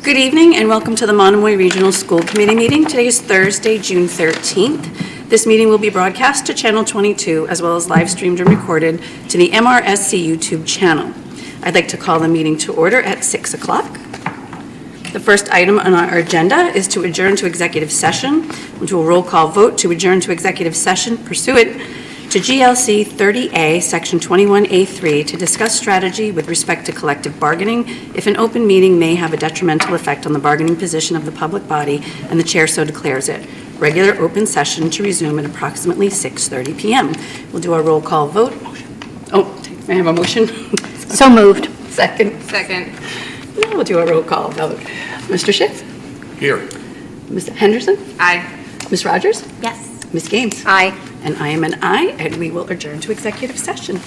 Good evening and welcome to the Monomoy Regional School Committee meeting. Today is Thursday, June 13th. This meeting will be broadcast to Channel 22 as well as live streamed and recorded to the MRSC YouTube channel. I'd like to call the meeting to order at 6 o'clock. The first item on our agenda is to adjourn to executive session, which will roll call vote to adjourn to executive session pursuant to GLC 30A, Section 21A3, to discuss strategy with respect to collective bargaining if an open meeting may have a detrimental effect on the bargaining position of the public body and the chair so declares it. Regular open session to resume at approximately 6:30 p.m. We'll do our roll call vote. Oh, may I have a motion? So moved. Second. Second. Now we'll do a roll call vote. Mr. Schiff? Here. Ms. Henderson? Aye. Ms. Rogers? Yes. Ms. Gaines? Aye. And I am an aye, and we will adjourn to executive session.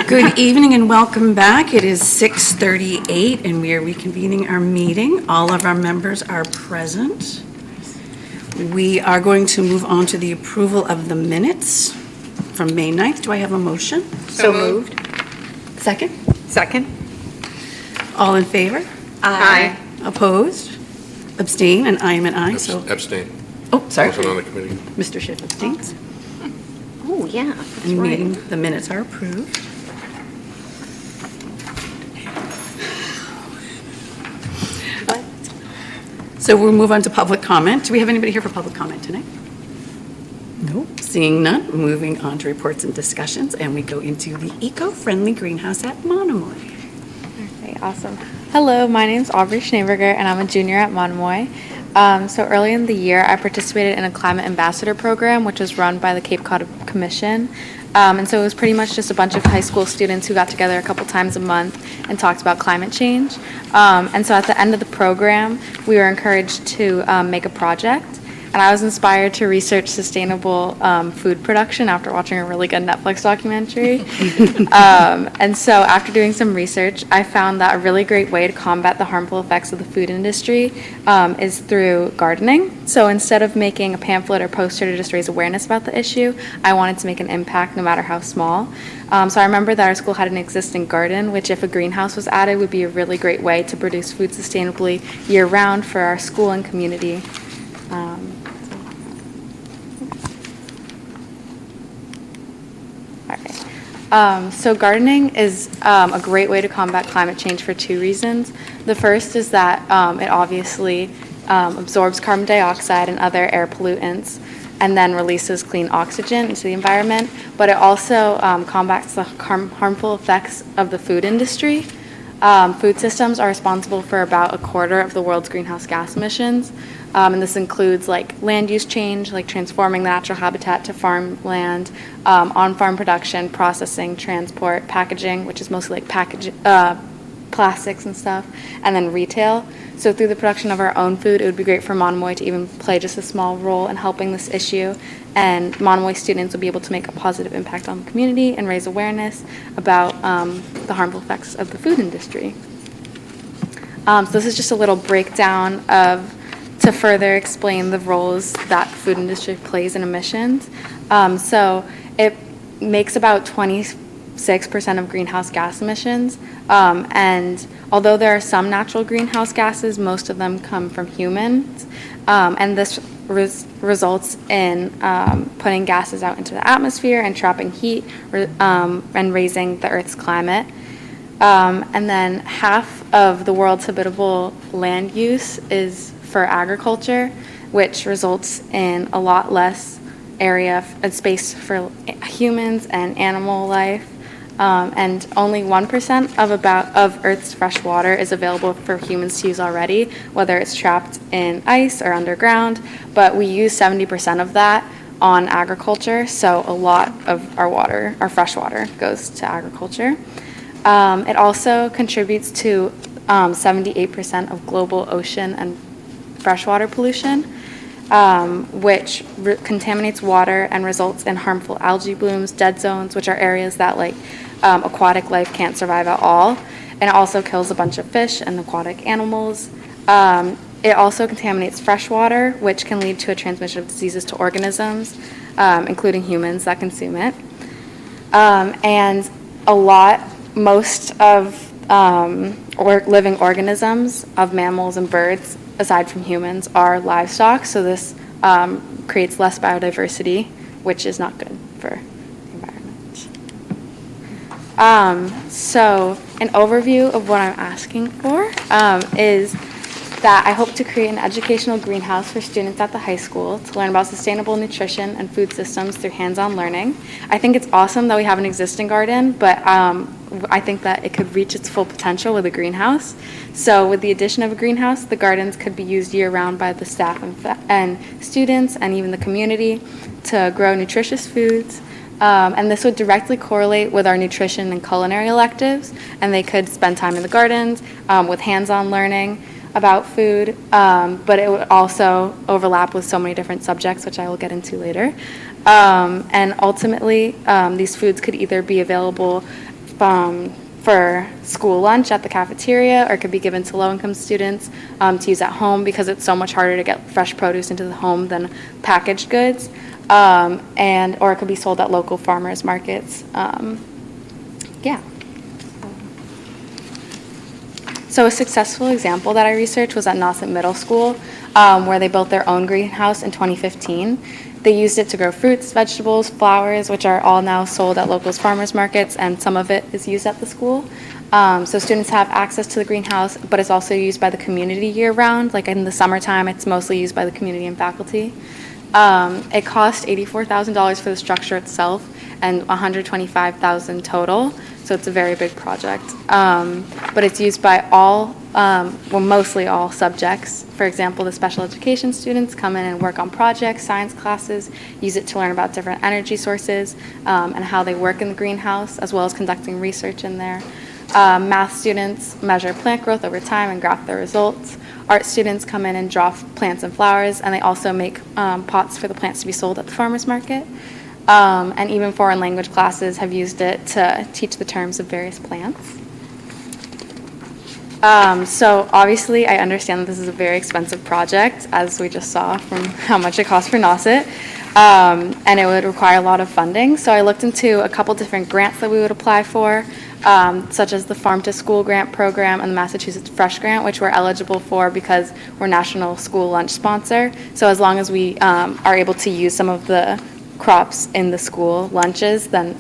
Good evening and welcome back. It is 6:38 and we are reconvening our meeting. All of our members are present. We are going to move on to the approval of the minutes from May 9th. Do I have a motion? So moved. Second? Second. All in favor? Aye. Opposed? Abstain? And I am an aye, so... Abstain. Oh, sorry. Wasn't on the committee. Mr. Schiff abstains. Oh, yeah, that's And right. meeting, the minutes are approved. So we'll move on to public comment. Do we have anybody here for public comment tonight? No. Seeing none, moving on to reports and discussions, and we go into the eco-friendly greenhouse at Monomoy. Okay, awesome. Hello, my name's Aubrey Schneeberger, and I'm a junior at Monomoy. So early in the year, I participated in a climate ambassador program, which was run by the Cape Cod Commission. And so it was pretty much just a bunch of high school students who got together a couple times a month and talked about climate change. And so at the end of the program, we were encouraged to make a project. And I was inspired to research sustainable food production after watching a really good Netflix documentary. And so after doing some research, I found that a really great way to combat the harmful effects of the food industry is through gardening. So instead of making a pamphlet or poster to just raise awareness about the issue, I wanted to make an impact no matter how small. So I remember that our school had an existing garden, which if a greenhouse was added would be a really great way to produce food sustainably year-round for our school and community. So gardening is a great way to combat climate change for two reasons. The first is that it obviously absorbs carbon dioxide and other air pollutants and then releases clean oxygen into the environment, but it also combats the harmful effects of the food industry. Food systems are responsible for about a quarter of the world's greenhouse gas emissions. And this includes like land use change, like transforming the natural habitat to farmland, on-farm production, processing, transport, packaging, which is mostly like plastics and stuff, and then retail. So through the production of our own food, it would be great for Monomoy to even play just a small role in helping this issue. And Monomoy students will be able to make a positive impact on the community and raise awareness about the harmful effects of the food industry. So this is just a little breakdown to further explain the roles that the food industry plays in emissions. So it makes about 26% of greenhouse gas emissions. And although there are some natural greenhouse gases, most of them come from humans. And this results in putting gases out into the atmosphere and trapping heat and raising the Earth's climate. And then half of the world's habitable land use is for agriculture, which results in a lot less area and space for humans and animal life. And only 1% of Earth's fresh water is available for humans to use already, whether it's trapped in ice or underground, but we use 70% of that on agriculture, so a lot of our fresh water goes to agriculture. It also contributes to 78% of global ocean and freshwater pollution, which contaminates water and results in harmful algae blooms, dead zones, which are areas that aquatic life can't survive at all. And it also kills a bunch of fish and aquatic animals. It also contaminates fresh water, which can lead to a transmission of diseases to organisms, including humans that consume it. And most of living organisms of mammals and birds, aside from humans, are livestock. So this creates less biodiversity, which is not good for the environment. So an overview of what I'm asking for is that I hope to create an educational greenhouse for students at the high school to learn about sustainable nutrition and food systems through hands-on learning. I think it's awesome that we have an existing garden, but I think that it could reach its full potential with a greenhouse. So with the addition of a greenhouse, the gardens could be used year-round by the staff and students and even the community to grow nutritious foods. And this would directly correlate with our nutrition and culinary electives, and they could spend time in the gardens with hands-on learning about food, but it would also overlap with so many different subjects, which I will get into later. And ultimately, these foods could either be available for school lunch at the cafeteria, or it could be given to low-income students to use at home because it's so much harder to get fresh produce into the home than packaged goods, or it could be sold at local farmers markets. Yeah. So a successful example that I researched was at Nauset Middle School, where they built their own greenhouse in 2015. They used it to grow fruits, vegetables, flowers, which are all now sold at local farmers markets, and some of it is used at the school. So students have access to the greenhouse, but it's also used by the community year-round. Like in the summertime, it's mostly used by the community and faculty. It cost $84,000 for the structure itself and $125,000 total, so it's a very big project. But it's used by all, mostly all subjects. For example, the special education students come in and work on projects, science classes, use it to learn about different energy sources and how they work in the greenhouse, as well as conducting research in there. Math students measure plant growth over time and graph their results. Art students come in and draw plants and flowers, and they also make pots for the plants to be sold at the farmers market. And even foreign language classes have used it to teach the terms of various plants. So obviously, I understand that this is a very expensive project, as we just saw from how much it costs for Nauset, and it would require a lot of funding. So I looked into a couple different grants that we would apply for, such as the Farm to School Grant Program and the Massachusetts Fresh Grant, which we're eligible for because we're National School Lunch Sponsor. So as long as we are able to use some of the crops in the school lunches, then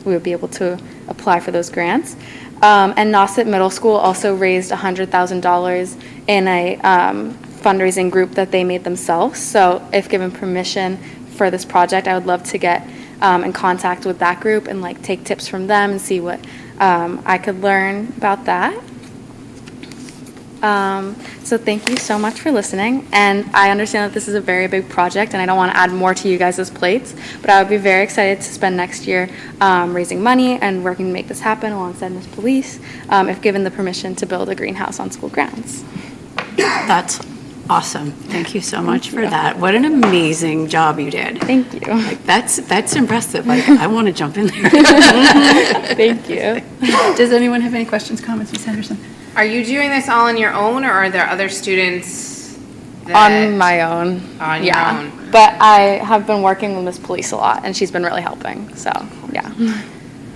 we would be able to apply for those grants. And Nauset Middle School also raised $100,000 in a fundraising group that they made themselves. So if given permission for this project, I would love to get in contact with that group and like take tips from them and see what I could learn about that. So thank you so much for listening, and I understand that this is a very big project and I don't want to add more to you guys' plates, but I would be very excited to spend next year raising money and working to make this happen alongside Miss Police if given the permission to build a greenhouse on school grounds. That's awesome. Thank you so much for that. What an amazing job you did. Thank you. Like, that's impressive. Like, I want to jump in there. Thank you. Does anyone have any questions, comments, Ms. Henderson? Are you doing this all on your own, or are there other students On my own. On your own. But I have been working with Miss Police a lot, and she's been really helping, so, yeah.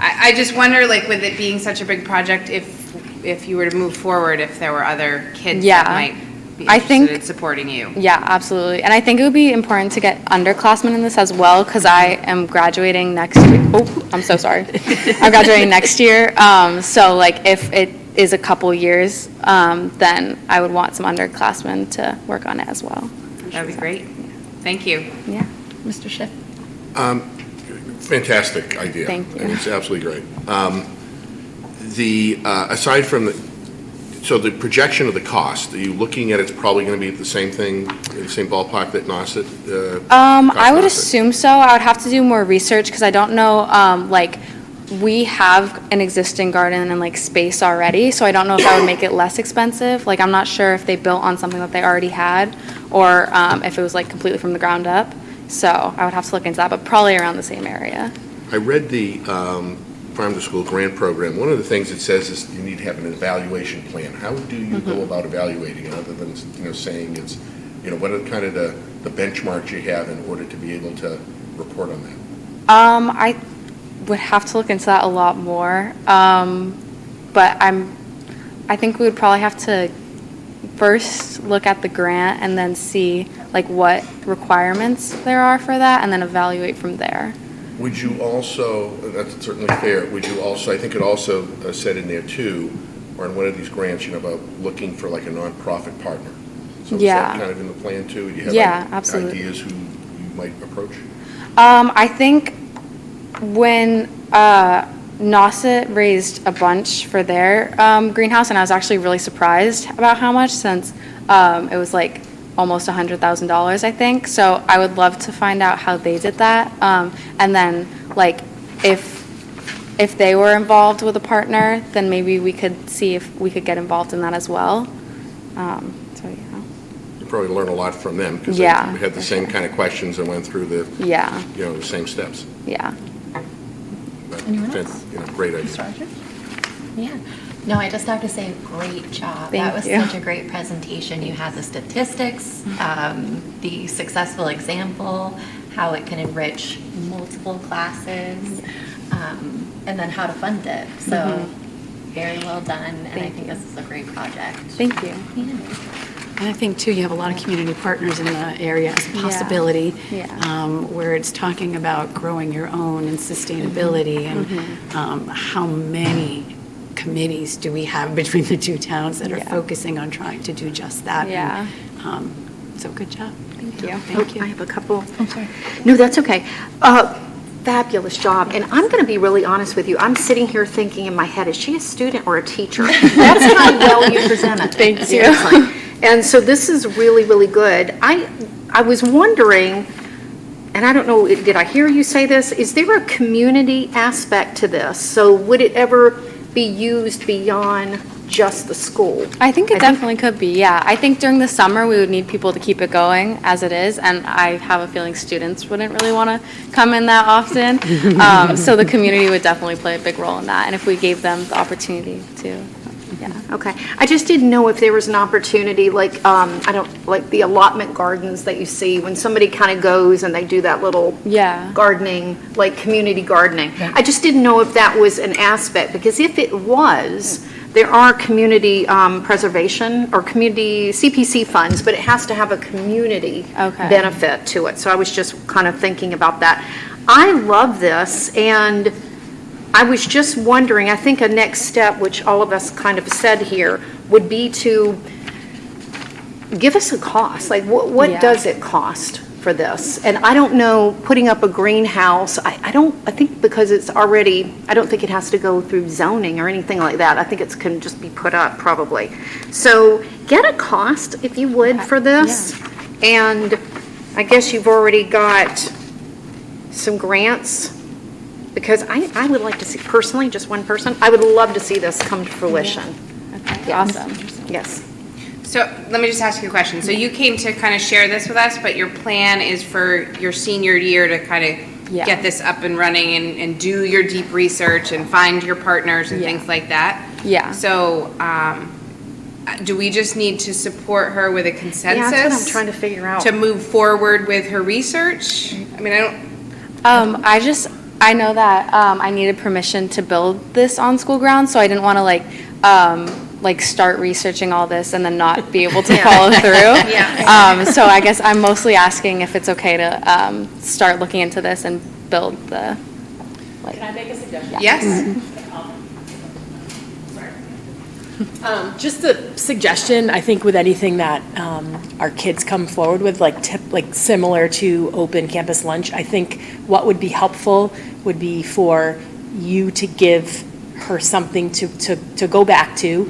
I just wonder, like, with it being such a big project, if you were to move forward, if there were other kids Yeah. that might be I interested think- in supporting you. Yeah, absolutely. And I think it would be important to get underclassmen in this as well, because I am graduating next week. Oh, I'm so sorry. I'm graduating next year. So like if it is a couple years, then I would want some underclassmen to work on it as well. That'd be great. Thank you. Yeah. Mr. Schiff? Fantastic idea. Thank you. And it's absolutely great. Aside from the projection of the cost, are you looking at it's probably going to be the same thing, the same ballpark that Nauset? I would assume so. I would have to do more research because I don't know, like, we have an existing garden and like space already, so I don't know if that would make it less expensive. Like, I'm not sure if they built on something that they already had or if it was like completely from the ground up. So I would have to look into that, but probably around the same area. I read the Farm to School grant program. One of the things it says is you need to have an evaluation plan. How do you go about evaluating it, other than saying it's, what are kind of the benchmarks you have in order to be able to report on that? I would have to look into that a lot more, but I think we would probably have to first look at the grant and then see like what requirements there are for that, and then evaluate from there. Would you also, that's certainly fair, would you also, I think it also said in there too, or in one of these grants, about looking for like a nonprofit partner. So is Yeah. that kind of in the plan too? Do you have absolutely. ideas who you might approach? I think when Nauset raised a bunch for their greenhouse, and I was actually really surprised about how much, since it was like almost $100,000, I think. So I would love to find out how they did that, and then like if they were involved with a partner, then maybe we could see if we could get involved in that as well. So yeah. You probably learn a lot from them because Yeah, they had the for same sure. kind of questions and went through the Yeah. the same steps. Yeah. Anyone else? Great idea. Roger? Yeah. No, I just have to say, great job. Thank That was you. such a great presentation. You had the statistics, the successful example, how it can enrich multiple classes, and then how to fund it. So very well done, and I think this is a great project. Thank you. And I think, too, you have a lot of community partners in the area as a possibility, Yeah. where it's talking about growing your own and sustainability, and how many committees do we have between the two towns that are Yeah. focusing on trying to do just that? Yeah. And, so good job. Thank you. Thank you. I have a couple. I'm sorry. No, that's okay. Fabulous job. And I'm going to be really honest with you. I'm sitting here thinking in my head, is she a student or a teacher? That's how well you presented. Thank you. Seriously. And so this is really, really good. I was wondering, and I don't know, did I hear you say this? Is there a community aspect to this? So would it ever be used beyond just the school? I think it definitely could be, yeah. I think during the summer, we would need people to keep it going as it is, and I have a feeling students wouldn't really want to come in that often. So the community would definitely play a big role in that, and if we gave them the opportunity to, yeah. Okay. I just didn't know if there was an opportunity, like, like the allotment gardens that you see when somebody kind of goes and they do that little Yeah. gardening, like community gardening. I just didn't know if that was an aspect, because if it was, there are community preservation or community CPC funds, but it has to have a community Okay. benefit to it. So I was just kind of thinking about that. I love this, and I was just wondering, I think a next step, which all of us kind of said here, would be to give us a cost. Like, what Yeah. does it cost for this? And I don't know, putting up a greenhouse, I think because it's already, I don't think it has to go through zoning or anything like that. I think it can just be put up, probably. So get a cost, if you would, for this. And I guess you've already got some grants, because I would like to see, personally, just one person, I would love to see this come to fruition. Okay, Yes. awesome. Yes. So let me just ask you a question. So you came to kind of share this with us, but your plan is for your senior year to kind of Yeah. get this up and running and do your deep research and find your partners and Yeah. things like that? Yeah. So, do we just need to support her with a consensus? Yeah, that's what I'm trying to figure out. To move forward with her research? I mean, I don't, I know that I needed permission to build this on school grounds, so I didn't want to like start researching all this and then not be able to follow through. Yeah. So I guess I'm mostly asking if it's okay to start looking into this and build the. Can I make a suggestion? yes? Just a suggestion, I think with anything that our kids come forward with, like similar to open campus lunch, I think what would be helpful would be for you to give her something to go back to,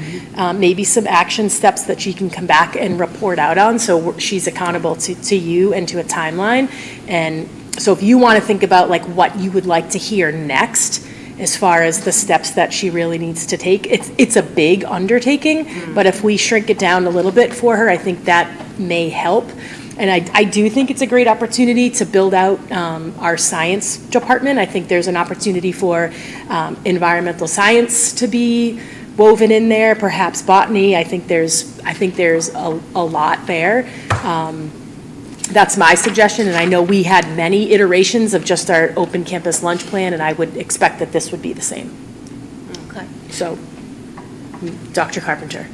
maybe some action steps that she can come back and report out on, so she's accountable to you and to a timeline. And so if you want to think about like what you would like to hear next, as far as the steps that she really needs to take. It's a big undertaking, but if we shrink it down a little bit for her, I think that may help. And I do think it's a great opportunity to build out our science department. I think there's an opportunity for environmental science to be woven in there, perhaps botany. I think there's a lot there. That's my suggestion, and I know we had many iterations of just our open campus lunch plan, and I would expect that this would be the same. Okay. So, Dr. Carpenter.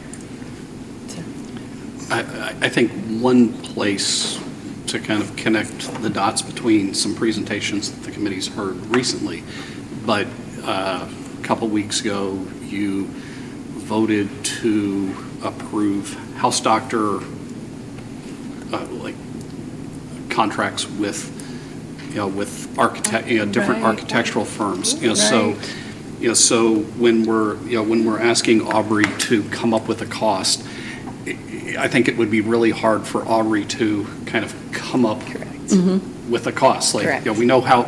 I think one place to kind of connect the dots between some presentations that the committee's heard recently, but a couple weeks ago, you voted to approve house doctor contracts with, with different architectural firms. So when we're asking Aubrey to come up with a cost, I think it would be really hard for Aubrey to kind of come up with a cost. Like, Correct. we know how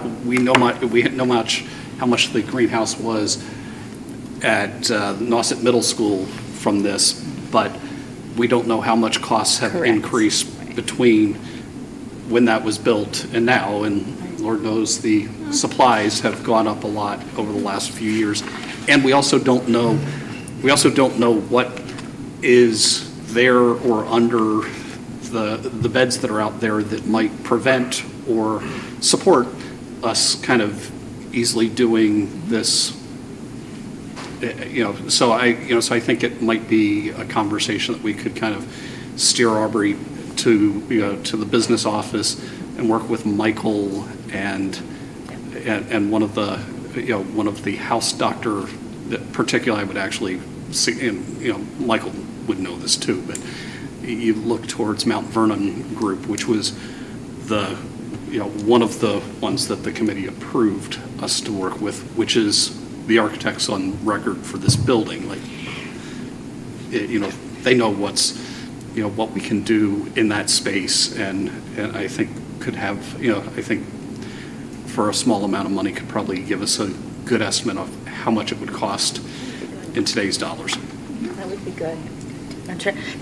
much the greenhouse was at Nauset Middle School from this, but we don't know how much costs have Correct. increased between when that was built and now, and Lord knows the supplies have gone up a lot over the last few years. And we also don't know what is there or under the beds that are out there that might prevent or support us kind of easily doing this. So I think it might be a conversation that we could kind of steer Aubrey to the business office and work with Michael and one of the house doctor, that particularly I would actually see, and Michael would know this too, but you look towards Mount Vernon Group, which was one of the ones that the committee approved us to work with, which is the architects on record for this building. Like, they know what we can do in that space, and I think could have, I think for a small amount of money could probably give us a good estimate of how much it would cost in today's dollars. That would be good.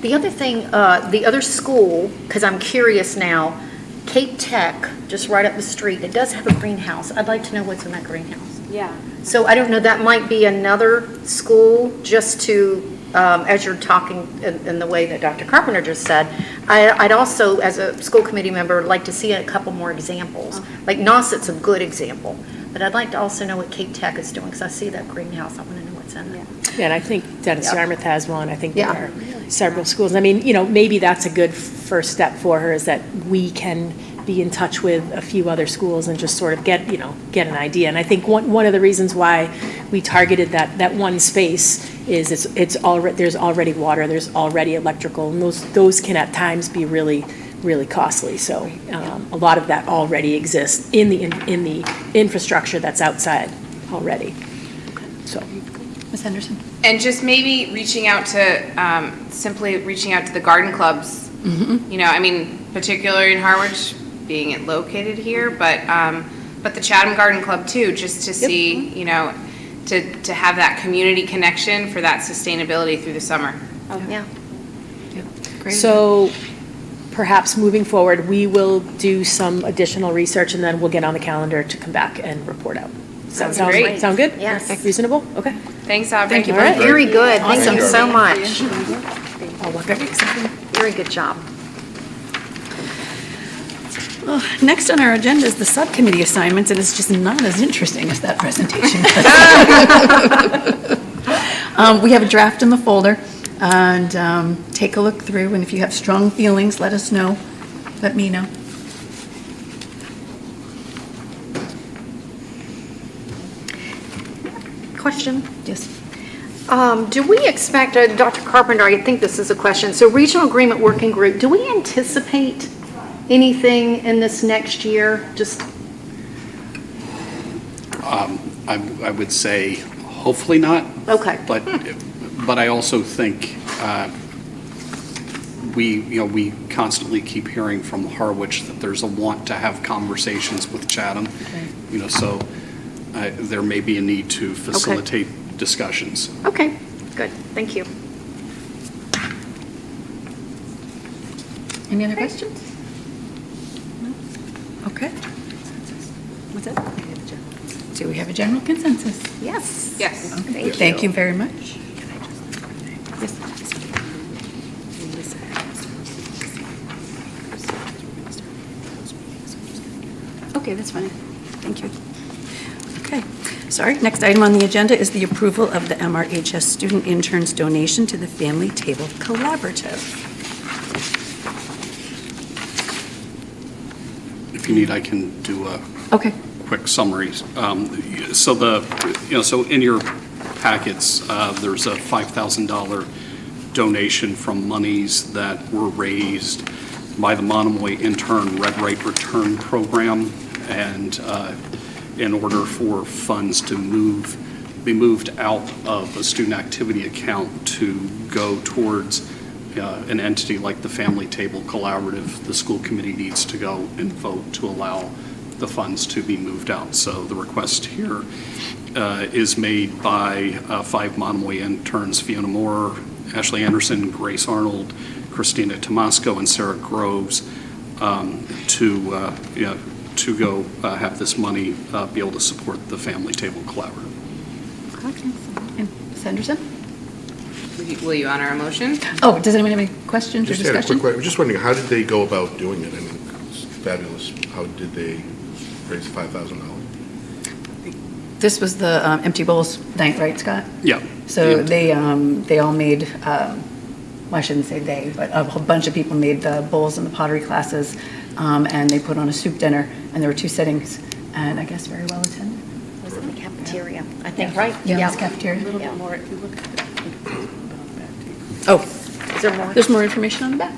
The other thing, the other school, because I'm curious now, Cape Tech, just right up the street, it does have a greenhouse. I'd like to know what's in that greenhouse. Yeah. So I don't know, that might be another school, just to, as you're talking in the way that Dr. Carpenter just said, I'd also, as a school committee member, like to see a couple more examples. Like Nauset's a good example, but I'd like to also know what Cape Tech is doing, because I see that greenhouse, I want to know what's in it. Yeah, and I think Dennis Yep. Yarmouth has one. I think there Yeah. are several schools. I mean, maybe that's a good first step for her, is that we can be in touch with a few other schools and just sort of get an idea. And I think one of the reasons why we targeted that one space is there's already water, there's already electrical, and those can at times be really, really costly. So a lot of that already exists in the infrastructure that's outside already. So. Ms. Henderson? And just maybe simply reaching out to the garden clubs. I mean, particularly in Harwich, being it located here, but the Chatham Garden Club too, just to see, to have that community connection for that sustainability through the summer. Yeah. Great. So perhaps moving forward, we will do some additional research, and then we'll get on the calendar to come back and report out. Sounds great. Sound good? Yes. Reasonable? Okay. Thanks, Aubrey. Thank you All right. Very good, thank you so much. Very exciting. Very good job. Next on our agenda is the subcommittee assignments, and it's just not as interesting as that presentation. We have a draft in the folder, and take a look through, and if you have strong feelings, let us know. Let me know. Question? Yes. Do we expect, Dr. Carpenter, I think this is a question, so Regional Agreement Working Group, do we anticipate anything in this next year? Just, I would say hopefully not. okay. But I also think we constantly keep hearing from Harwich that there's a want to have conversations with Chatham. So there may be a need to facilitate discussions. Okay, good, thank you. Any other questions? No? Okay. What's that? Do we have a general consensus? Yes. Yes. Okay, thank you very much. Yes. Okay, that's fine. Thank you. Okay, sorry. Next item on the agenda is the approval of the MRHS student interns donation to the Family Table Collaborative. If you need, I can do a Okay. quick summary. So in your packets, there's a $5,000 donation from monies that were raised by the Monomoy Intern Red Right Return Program, and in order for funds to be moved out of a student activity account to go towards an entity like the Family Table Collaborative, the school committee needs to go and vote to allow the funds to be moved out. So the request here is made by 5 Monomoy interns: Fiona Moore, Ashley Anderson, Grace Arnold, Christina Tomasco, and Sarah Groves. to go have this money be able to support the Family Table Collaborative. And Ms. Henderson? Will you honor a motion? Oh, does anyone have any questions or Just had a discussion? quick question. Just wondering, how did they go about doing it? I mean, it's fabulous. How did they raise $5,000? This was the Empty Bowls night, right, Scott? Yeah. So And- they all made, well, I shouldn't say they, but a whole bunch of people made the bowls in the pottery classes, and they put on a soup dinner, and there were 2 sittings, and I guess very well attended. It was in the cafeteria, I think, right? Yeah, it was cafeteria. A little bit more, if you look at it. Oh, Is there more? there's more information on the back.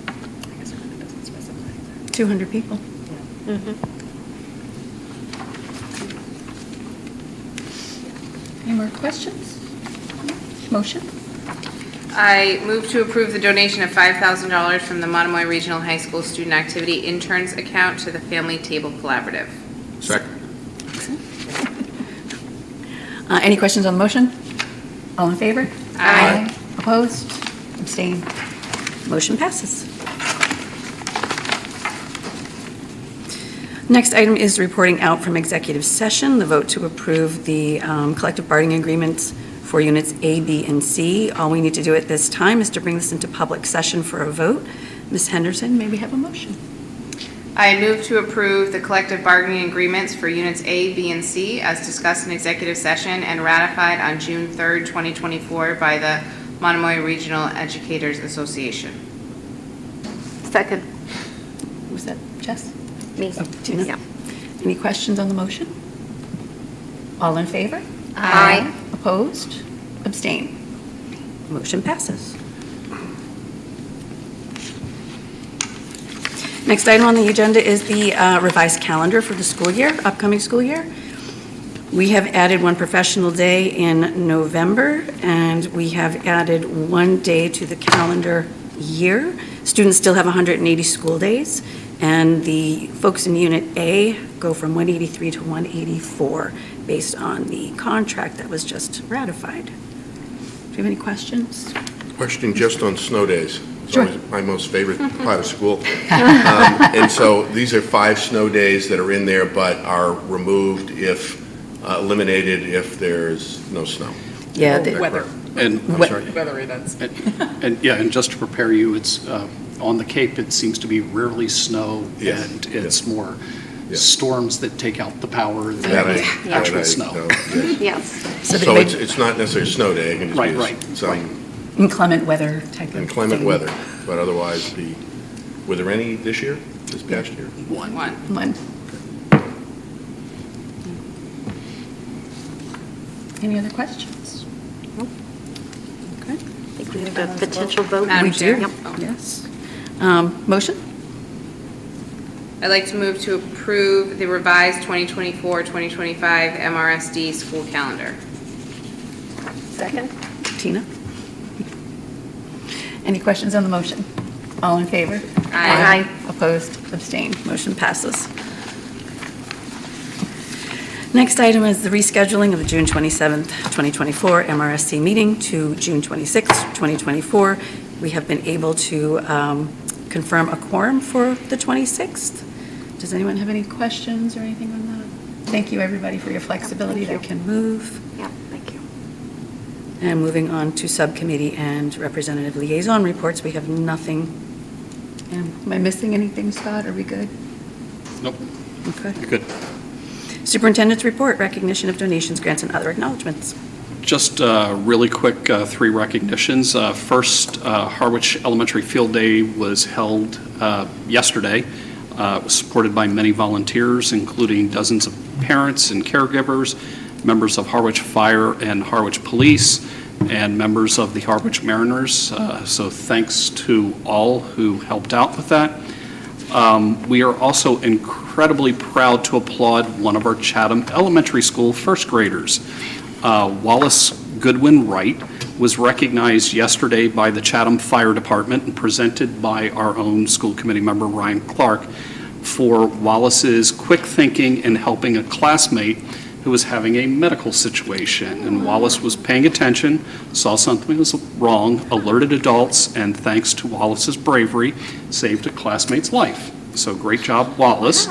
I guess it doesn't specify that. 200 people. Any more questions? Motion? I move to approve the donation of $5,000 from the Monomoy Regional High School Student Activity Interns account to the Family Table Collaborative. Second. Any questions on the motion? All in favor? Aye. Opposed? Abstained? Motion passes. Next item is reporting out from executive session, the vote to approve the collective bargaining agreements for units A, B, and C. All we need to do at this time is to bring this into public session for a vote. Ms. Henderson, may we have a motion? I move to approve the collective bargaining agreements for units A, B, and C as discussed in executive session and ratified on June 3rd, 2024 by the Monomoy Regional Educators Association. Second. Was that Jess? Me. Tina? Yeah. Any questions on the motion? All in favor? Aye. Opposed? Abstained? Motion passes. Next item on the agenda is the revised calendar for the school year, upcoming school year. We have added one professional day in November, and we have added one day to the calendar year. Students still have 180 school days, and the folks in Unit A go from 183 to 184 based on the contract that was just ratified. Do you have any questions? Question just on snow days. It's Sure. always my most favorite part of school. And so these are 5 snow days that are in there but are removed if, eliminated if there's no snow. Yeah, Is that the- correct? And, I'm sorry. weather events. and yeah, and just to prepare you, it's, on the Cape, it seems to be rarely snow, Yes, and it's yes. more Yes. storms that take out the power That than I actual snow. know, yes. Yes. So So they it's not necessarily a snow day, it can just Right, be right, some inclement weather type of inclement thing. weather, but otherwise were there any this year, this past year? One. One. Any other questions? I think we have a potential vote. Madam We Chair? do, Yep. yes. Motion? I'd like to move to approve the revised 2024-2025 MRSD school calendar. Second. Tina? Any questions on the motion? All in favor? Aye. Opposed? Abstained? Motion passes. Next item is the rescheduling of the June 27th, 2024 MRSC meeting to June 26th, 2024. We have been able to confirm a quorum for the 26th. Does anyone have any questions or anything on that? Thank you, everybody, for your flexibility that can move. Yeah, thank you. And moving on to subcommittee and representative liaison reports, we have nothing. Am I missing anything, Scott? Are we good? Nope, Okay. you're good. Superintendent's report, recognition of donations, grants, and other acknowledgements. Just really quick, 3 recognitions. First, Harwich Elementary Field Day was held yesterday. It was supported by many volunteers, including dozens of parents and caregivers, members of Harwich Fire and Harwich Police, and members of the Harwich Mariners. So thanks to all who helped out with that. We are also incredibly proud to applaud one of our Chatham Elementary School first graders. Wallace Goodwin Wright was recognized yesterday by the Chatham Fire Department and presented by our own school committee member Ryan Clark for Wallace's quick thinking in helping a classmate who was having a medical situation. And Wallace was paying attention, saw something was wrong, alerted adults, and thanks to Wallace's bravery, saved a classmate's life. So great job, Wallace.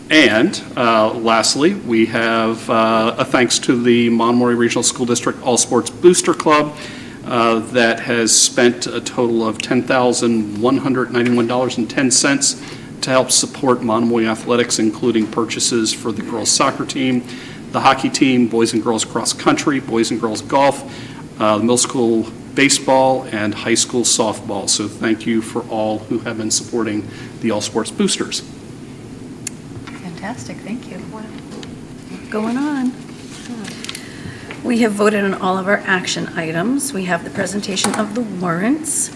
And lastly, we have a thanks to the Monomoy Regional School District All Sports Booster Club that has spent a total of $10,191.10 to help support Monomoy athletics, including purchases for the girls' soccer team, the hockey team, boys and girls cross country, boys and girls golf, middle school baseball, and high school softball. So thank you for all who have been supporting the All Sports Boosters. Fantastic, thank you. Going on. We have voted on all of our action items. We have the presentation of the warrants.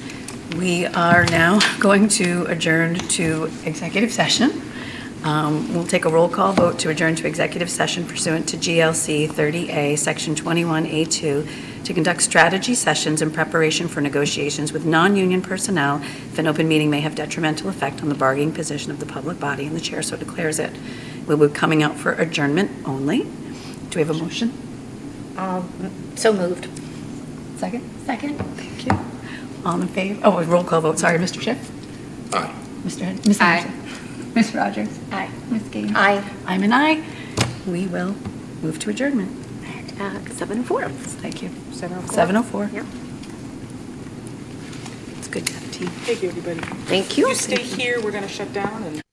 We are now going to adjourn to executive session. We'll take a roll call vote to adjourn to executive session pursuant to GLC 30A, Section 21A2, to conduct strategy sessions in preparation for negotiations with non-union personnel if an open meeting may have detrimental effect on the bargaining position of the public body, and the chair so declares it. We'll be coming out for adjournment only. Do we have a motion? So moved. Second? Second? Thank you. All in favor? Oh, roll call vote, sorry, Mr. Schiff? Aye. Ms. Anderson? Ms. Rogers? Aye. Ms. Gaines? Aye. I'm an aye. We will move to adjournment. At 7:04. Thank you. 7:04. Yep. It's good to have a team. Thank you, everybody. Thank you. You stay here, we're going to shut down and.